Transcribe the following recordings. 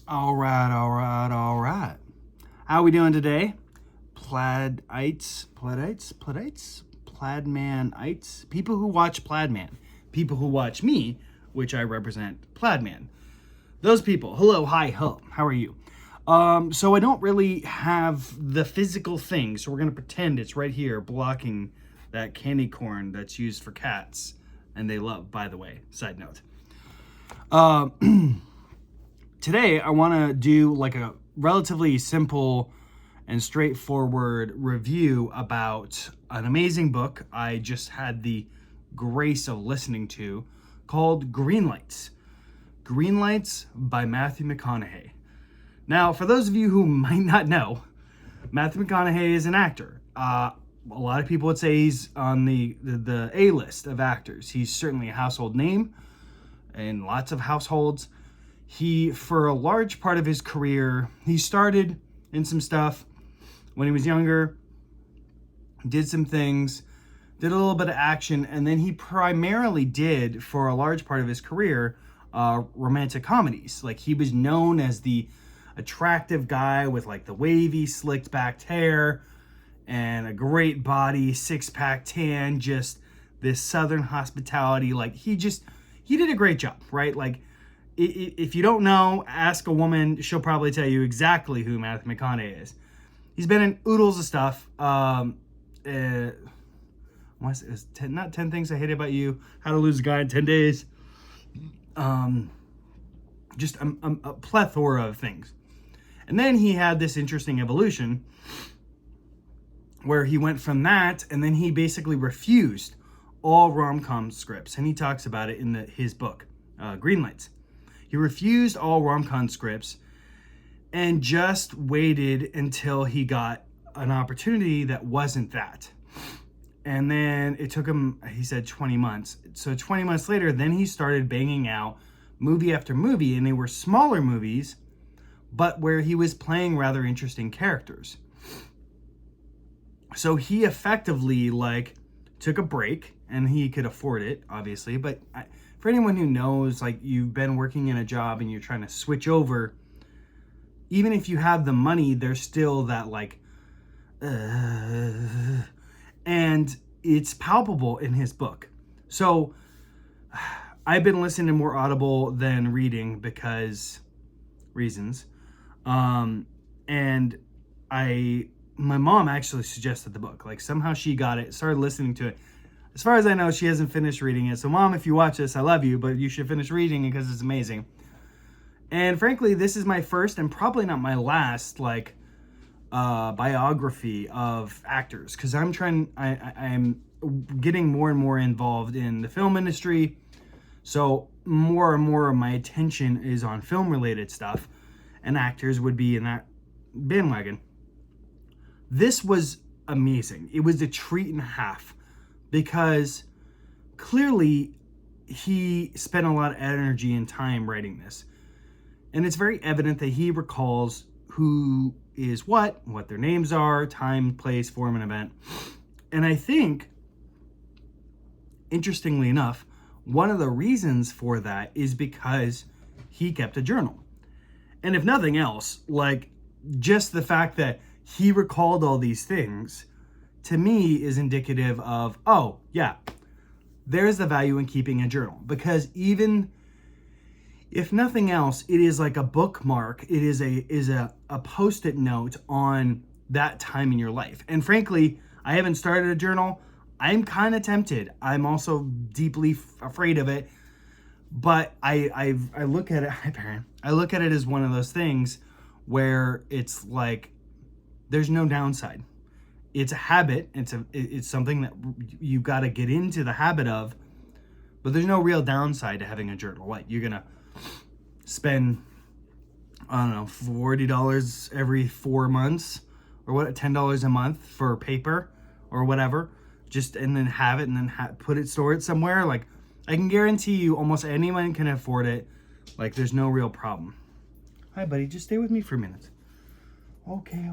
All right, all right, all right. How are we doing today? Pladmanites, people who watch Pladman, people who watch me, which I represent Pladman. Those people, hello, hi, ho, how are you? So I don't really have the physical thing, so we're gonna pretend it's right here blocking that candy corn that's used for cats, and they love, by the way, side note. Today I want to do like a relatively simple and straightforward review about an amazing book I just had the grace of listening to called Greenlights. Greenlights by Matthew McConaughey. Now, for those of you who might not know, Matthew McConaughey is an actor. A lot of people would say he's on the A-list of actors. He's certainly a household name in lots of households. He, for a large part of his career, he started in some stuff when he was younger, did some things, did a little bit of action, and then he primarily did, for a large part of his career, romantic comedies. Like, he was known as the attractive guy with like the wavy, slicked back hair and a great body, six-pack tan, just this southern hospitality. Like, he did a great job, right? Like, if you don't know, ask a woman. She'll probably tell you exactly who Matthew McConaughey is. He's been in oodles of stuff. Not 10 Things I Hate About You, How to Lose a Guy in 10 Days. Just a plethora of things. And then he had this interesting evolution where he went from that, and then he basically refused all rom-com scripts. And he talks about it in his book, Greenlights. He refused all rom-com scripts and just waited until he got an opportunity that wasn't that. And then it took him, he said, 20 months. So 20 months later, then he started banging out movie after movie, and they were smaller movies, but where he was playing rather interesting characters. So he effectively took a break, and he could afford it, obviously, but for anyone who knows, like, you've been working in a job and you're trying to switch over, even if you have the money, there's still that and it's palpable in his book. So I've been listening to more Audible than reading because reasons. And my mom actually suggested the book. Like, somehow she got it, started listening to it. As far as I know, she hasn't finished reading it. So, Mom, if you watch this, I love you, but you should finish reading it because it's amazing. And frankly, this is my first and probably not my last, biography of actors, because I'm getting more and more involved in the film industry. So more and more of my attention is on film-related stuff, and actors would be in that bandwagon. This was amazing. It was a treat and a half, because clearly he spent a lot of energy and time writing this. And it's very evident that he recalls who is what their names are, time, place, form, and event. And I think, interestingly enough, one of the reasons for that is because he kept a journal. And if nothing else, just the fact that he recalled all these things, to me, is indicative of, oh, yeah, there's the value in keeping a journal. Because even if nothing else, it is like a bookmark. It is a post-it note on that time in your life. And frankly, I haven't started a journal. I'm kind of tempted. I'm also deeply afraid of it. But I look at it, hi Perrin, I look at it as one of those things where it's like, there's no downside. It's a habit. It's something that you got to get into the habit of, but there's no real downside to having a journal. What, you're gonna spend, I don't know, $40 every 4 months, or what, $10 a month for paper or whatever, and then have it, and then store it somewhere. Like, I can guarantee you almost anyone can afford it. Like, there's no real problem. Hi buddy, just stay with me for a minute. Okay.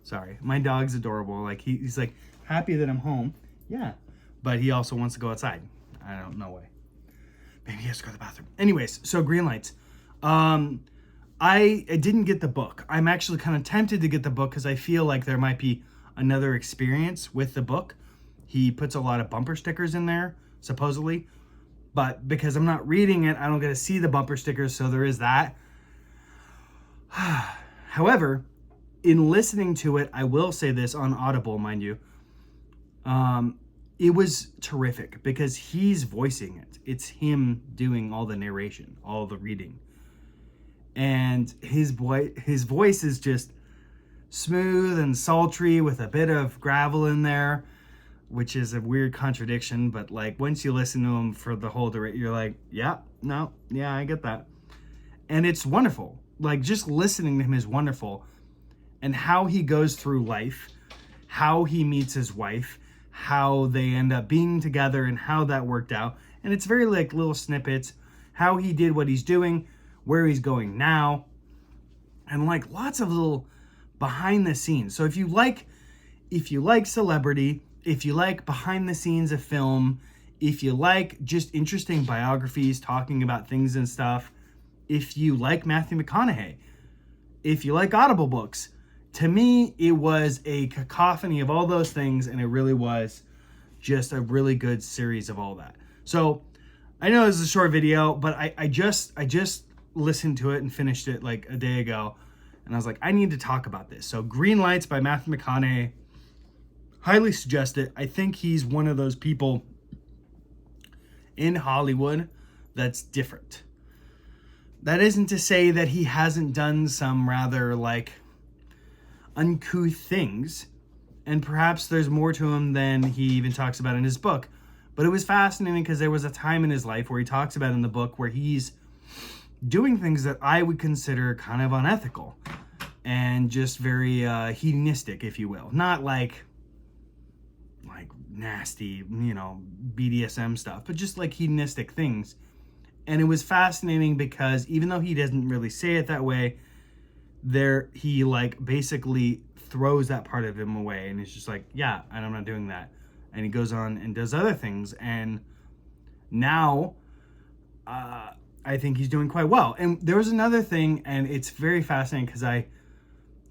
Sorry, my dog's adorable. Like, he's like happy that I'm home. Yeah, but he also wants to go outside. I don't know why. Maybe he has to go to the bathroom. Anyways, so Greenlights. I didn't get the book. I'm actually kind of tempted to get the book because I feel like there might be another experience with the book. He puts a lot of bumper stickers in there, supposedly. But because I'm not reading it, I don't get to see the bumper stickers, so there is that. However, in listening to it, I will say this on Audible, mind you, it was terrific because he's voicing it. It's him doing all the narration, all the reading. And his voice is just smooth and sultry with a bit of gravel in there, which is a weird contradiction, but like once you listen to him for the whole duration, you're like, yeah, I get that. And it's wonderful. Like just listening to him is wonderful. And how he goes through life, how he meets his wife, how they end up being together and how that worked out. And it's very like little snippets, how he did what he's doing, where he's going now, and like lots of little behind the scenes. So if you like celebrity, if you like behind the scenes of film, if you like just interesting biographies talking about things and stuff, if you like Matthew McConaughey, if you like Audible books, to me, it was a cacophony of all those things, and it really was just a really good series of all that. So I know this is a short video, but I just listened to it and finished it like a day ago, and I was like, I need to talk about this. So Greenlights by Matthew McConaughey, highly suggest it. I think he's one of those people in Hollywood that's different. That isn't to say that he hasn't done some rather like uncouth things, and perhaps there's more to him than he even talks about in his book. But it was fascinating because there was a time in his life where he talks about in the book where he's doing things that I would consider kind of unethical and just very hedonistic, if you will. Not like nasty, BDSM stuff, but just like hedonistic things. And it was fascinating because even though he doesn't really say it that way, he like basically throws that part of him away, and it's just like, yeah, and I'm not doing that. And he goes on and does other things, and now I think he's doing quite well. And there was another thing, and it's very fascinating because I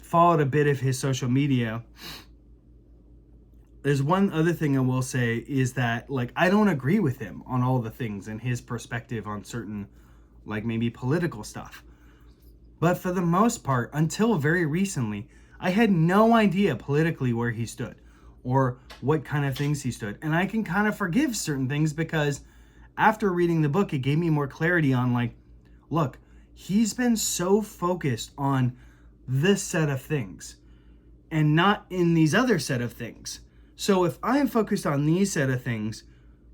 followed a bit of his social media. There's one other thing I will say is that like I don't agree with him on all the things and his perspective on certain like maybe political stuff. But for the most part, until very recently, I had no idea politically where he stood or what kind of things he stood. And I can kind of forgive certain things because after reading the book, it gave me more clarity on like, look, he's been so focused on this set of things and not in these other set of things. So if I am focused on these set of things,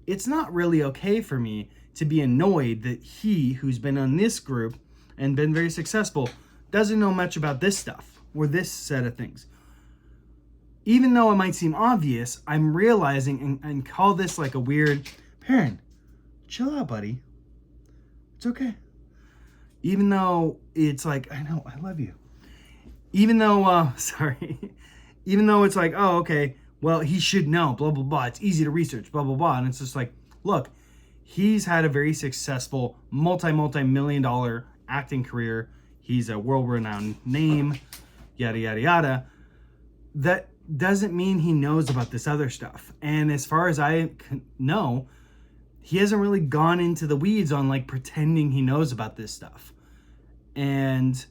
it's not really okay for me to be annoyed that he, who's been on this group and been very successful, doesn't know much about this stuff or this set of things. Even though it might seem obvious, I'm realizing and call this like a weird, Perrin, chill out, buddy. It's okay. Even though it's like, I know, I love you. Even though, even though it's like, oh, okay, well, he should know, blah, blah, blah. It's easy to research, blah, blah, blah. And it's just like, look, he's had a very successful multi-million-dollar acting career. He's a world-renowned name, yada, yada, yada. That doesn't mean he knows about this other stuff. And as far as I know, he hasn't really gone into the weeds on like pretending he knows about this stuff. And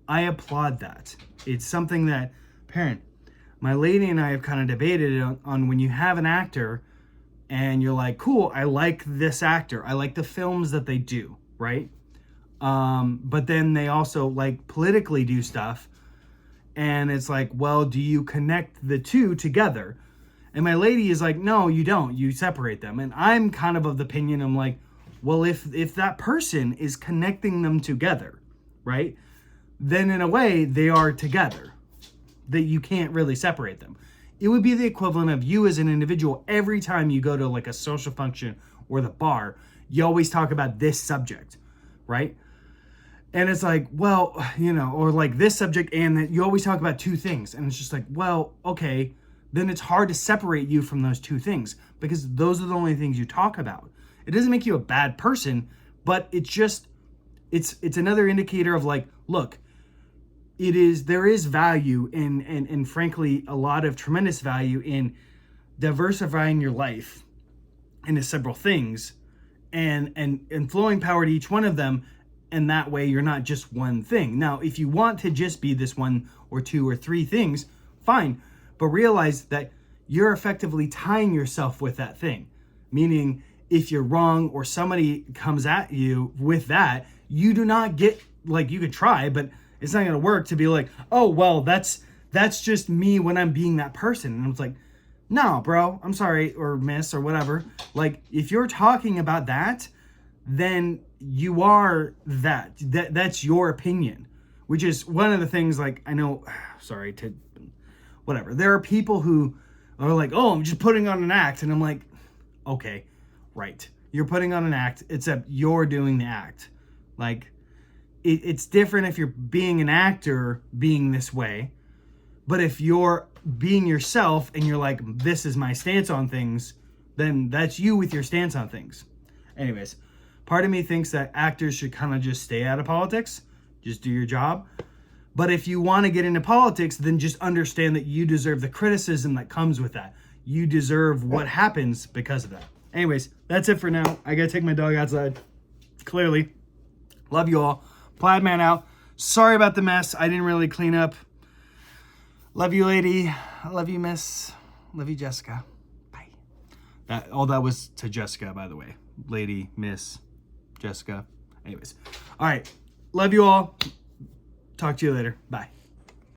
I applaud that. It's something that, Perrin, my lady and I have kind of debated on when you have an actor and you're like, cool, I like this actor. I like the films that they do, right? But then they also like politically do stuff. And it's like, well, do you connect the two together? And my lady is like, no, you don't. You separate them. And I'm kind of the opinion, I'm like, well, if that person is connecting them together, right? Then in a way, they are together. That you can't really separate them. It would be the equivalent of you as an individual, every time you go to like a social function or the bar, you always talk about this subject, right? And it's like, well, or like this subject, and that you always talk about two things. And it's just like, well, okay, then it's hard to separate you from those two things because those are the only things you talk about. It doesn't make you a bad person, but it's it's another indicator of like, look, there is value and frankly a lot of tremendous value in diversifying your life into several things and flowing power to each one of them, and that way you're not just one thing. Now, if you want to just be this one or two or three things, fine, but realize that you're effectively tying yourself with that thing. Meaning, if you're wrong or somebody comes at you with that, you do not get, like, you could try, but it's not going to work to be like, oh, well, that's just me when I'm being that person. And it's like, no, bro, I'm sorry, or miss, or whatever. Like, if you're talking about that, then you are that. That's your opinion, which is one of the things, like, I know, sorry to, whatever. There are people who are like, oh, I'm just putting on an act. And I'm like, okay, right. You're putting on an act, except you're doing the act. Like, it's different if you're being an actor being this way. But if you're being yourself and you're like, this is my stance on things, then that's you with your stance on things. Anyways, part of me thinks that actors should kind of just stay out of politics. Just do your job. But if you want to get into politics, then just understand that you deserve the criticism that comes with that. You deserve what happens because of that. Anyways, that's it for now. I got to take my dog outside. Clearly. Love you all. Plaid Man out. Sorry about the mess. I didn't really clean up. Love you, lady. I love you, miss. Love you, Jessica. Bye. That was to Jessica, by the way. Lady, miss, Jessica. Anyways. All right. Love you all. Talk to you later. Bye.